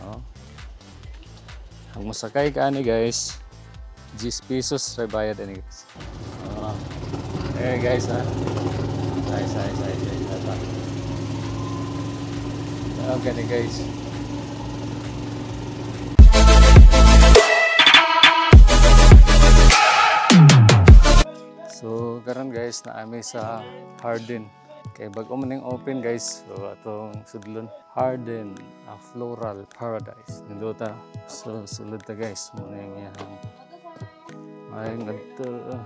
Oh. Ang masakay ka ani guys, 10 pesos ray bayad ani guys. Oh. Eh guys ha. Say. Okay ni guys. So karon guys naami sa Hardin. Kay bag-o man ning open guys. So atong sudlon Hardin, a floral paradise. Nindota. So sulod ta guys muna yung iyang ay ngadto.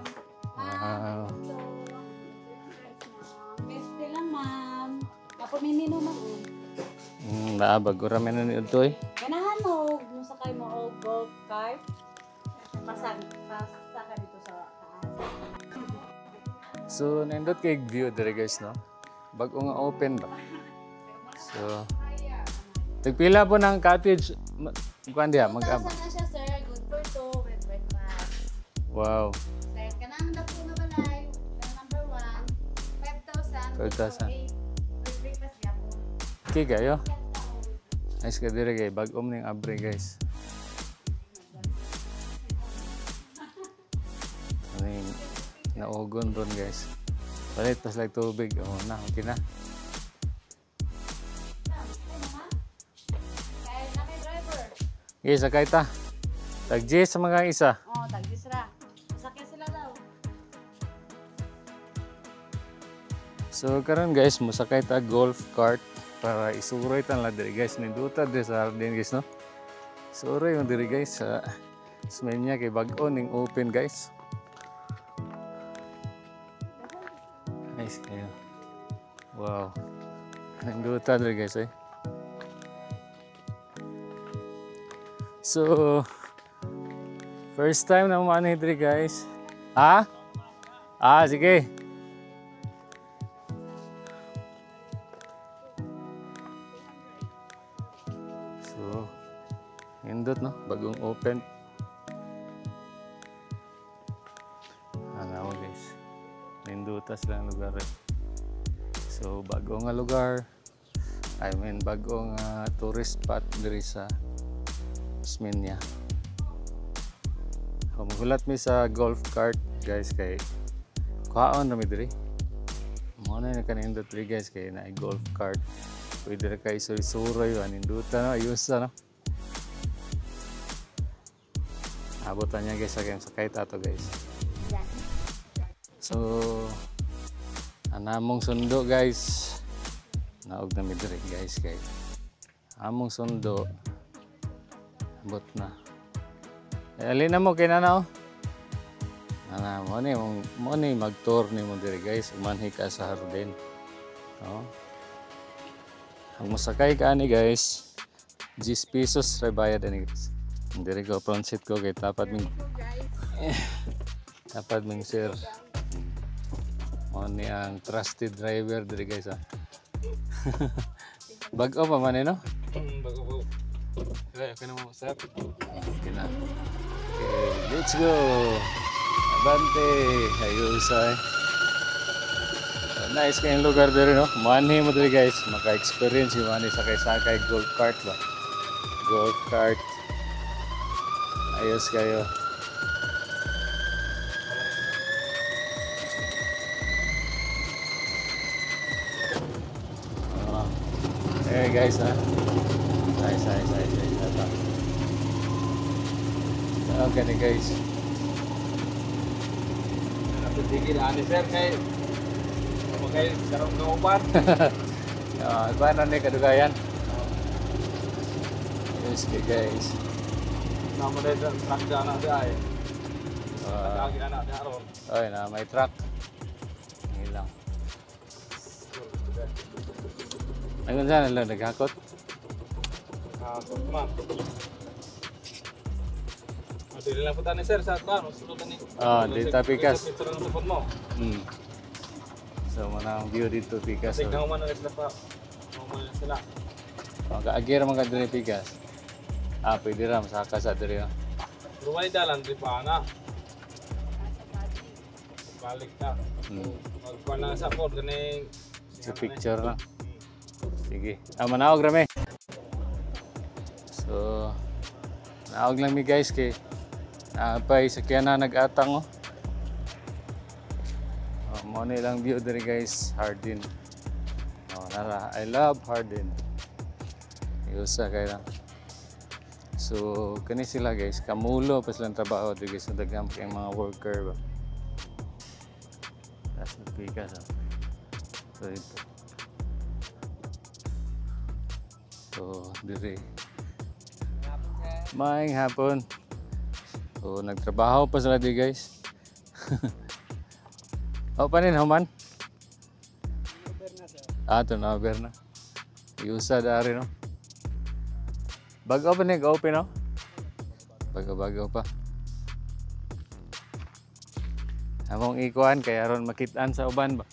Wow. Beste lang ma'am. Ako minino mo. Naabag ko ramen na ni Utoy. Ganahan mo sakay mo og golf cart. Pasaka dito sa taas. So nindot kay view dire guys no. Bag-o nga open ba. So tagpila po ng cottage kuan diha mag-am. Na siya sir, good for two with breakfast. Wow. Sir, kanang dako na balay. Number 1, 5,000. 5,000. With breakfast gyapon. Okay kayo. Nice ka dire kay bag-om ning abre guys. Aning naugon ron guys. Palit pas like tubig. Oh na, okay na. Okay, sakay ta. Tag-J sa mga isa. Oh, tag-J ra. Sakay sila daw. So karon guys, musakay ta golf cart para isuroy tan la diri guys. Ninduta diri sa Hardin guys no. Suroy yung diri guys sa Smenya kay bag-o ning open guys. Nice kayo. Wow. Ninduta diri guys eh. So first time na umani diri guys. Ha? Sige. So nindot no, bagong open. Ano guys. Nindutas lang lugar eh. So bagong nga lugar. I mean bagong tourist spot diri sa Smenya. Magulat mi sa golf cart guys kay kaon na mi diri. Mo na kanindot diri guys kay na golf cart. Pwede ra kay suroy aninduta no ayos no. Abutan niya guys sakay tato guys. So anamong sundo guys. Naog na mi diri guys kay among sundo abot na. Alin na mo kay nanaw? Nana mo ni mag-tour ni mo diri guys, umanhi ka sa Hardin. No? Ang masakay ka ani guys, 10 pesos ray bayad ani guys. Diri ko front seat ko kay tapat ming sir. Mo ni ang trusted driver diri guys ha. Bag-o pa man no? Bago po. Okay na mo, sir. Okay na. Okay, let's go. Abante. Ayusay. Nice kayong lugar dito, no? Manhi mo dito guys. Maka-experience yung manhi sakay-sakay golf cart ba? Golf cart. Ayos kayo. Eh guys ha. Say. Okay na guys. Napitigil ani sir kay sarong kauban. Iba na ni kadugayan. Yes guys. Nama dia truck anak dia ay. Lagi anak dia aron. Oy na may truck. Hilang. Ayun sana lang naghakot. Ma'am. Dili lang punta ni sir sa ano, sulutan ni. Di Pikas. Picture ng phone mo. So mana ang view dito Pikas. Tignan mo man sila pa. Mo sila. Mag-agir man kadto ni Pikas. Pwede ra masaka sa diri. Ruway dalan di pa na. Balik ta. Magkuha na sa board ganing sa picture na. Sige. Manawag rame. So So, naog lang mi guys kay napay sakyan na nag-atang oh. Mo na ilang view diri guys, Hardin. Oh, nara, I love Hardin. Yusa kay lang. So, kani sila guys, kamulo pa silang trabaho diri guys, daghang kay mga worker ba. Tas nagpikas oh. So, ito. So, diri. Maayong hapon. So, nagtrabaho pa sila di guys. O, panin, human? Ito na, na. Iusa dari, no? Bago pa niya, open, no? Bago pa. Among ikuan, kaya ron makitaan sa uban ba?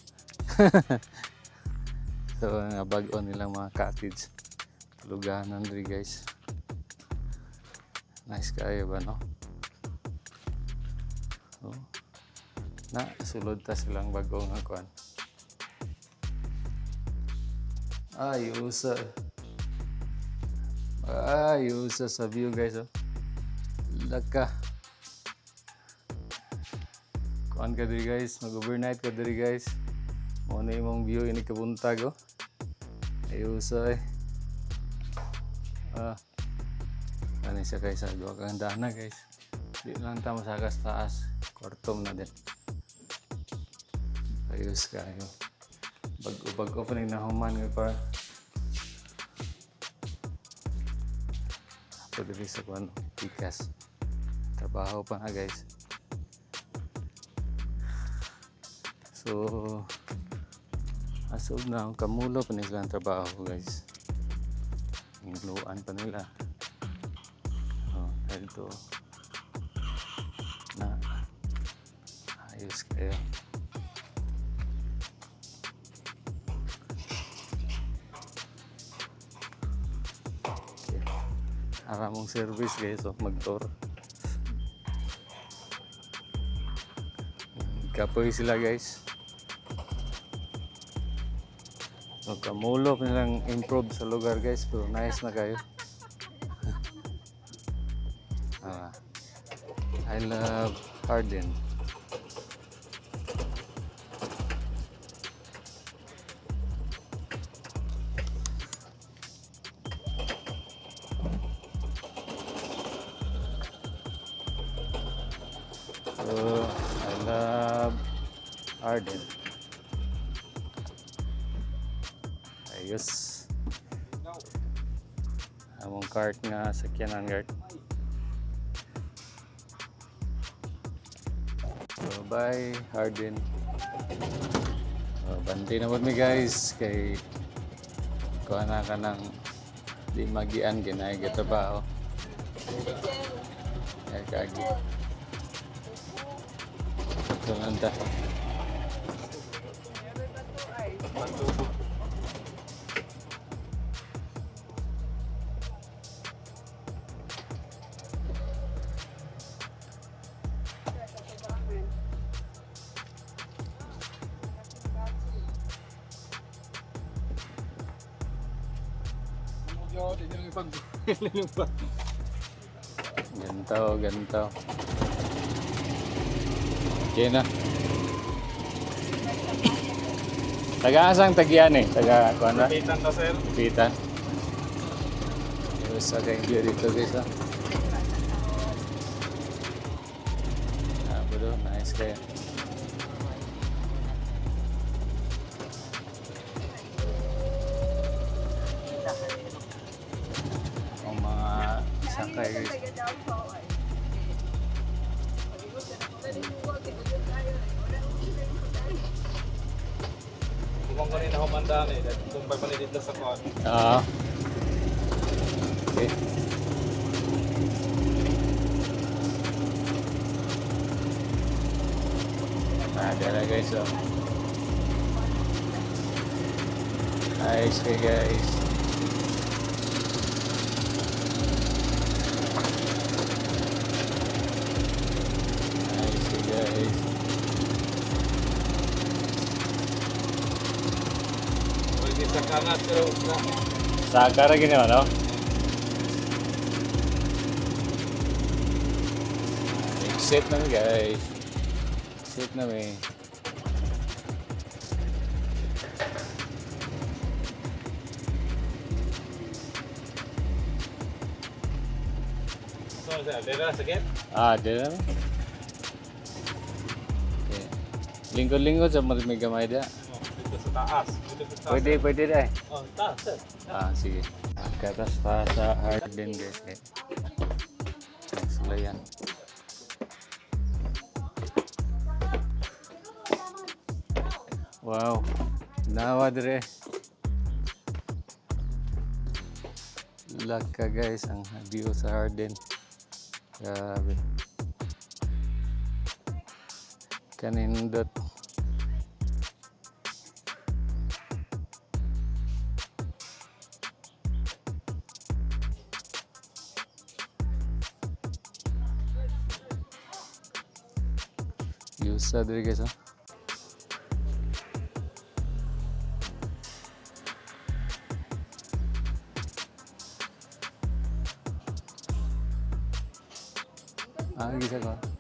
So, nga bago nilang mga cottage. Luganan rin, guys. Nice kayo ba, no? So, na sulod ta silang bagong kuan. Ayusa sa view guys oh. Laka. Kuan ka diri guys, mag-overnight ka diri guys. Mo na imong view ini kabuntag oh. Ayusa eh. Ano siya guys, duwa kang dana guys. Di lang ta masagas taas. Kwartom na din. Ayos kayo. Bago pa rin nahuman nga pa. Ako dili sa kuwan, pikas. Trabaho pa nga guys. So, asog na kamulo pa nila ang trabaho guys. Ingluan pa nila. Oh, dito. Na ayos kayo. Aramong service guys, so mag-tour. Kapoy sila guys. So, kamulo nilang improve sa lugar guys, pero nice na kayo. I love Hardin. So, I love Hardin. Ayos. Among cart nga sakyanan cart. So, bye Hardin. So, bandi na mo mi guys kay kuha na ka ng di magian ginay gitabaho. Ay kagi. So, nanda. Gantaw. Okay na. Taga-asang tagyan eh. Taga-kuan na? Pitan to sir. Pitan. Yung sa kayong view dito guys ha. Bro, nice kayo. Ang mga sakay guys. Kung kanina humandaan eh, kung may panilid na sa kuwan. Okay. Ada na guys oh. Nice kayo guys. Nice kayo guys. Pwede sa kanat pero Saka ra ginawa no? Set na mi guys. Set na mi. So, dera sakit. Dito na mi. Okay. Lingkod-lingkod sa may gamay da. Oh, dito sa taas. Dito sa taas. Pwede dai. Oh, taas, sir. Sige. Katas pa sa Harden guys. Sila yan. Wow. Nawa dire. Laka guys ang view sa Harden. Grabe. Kanindot. Yusa dire guys oh. Gisa ko.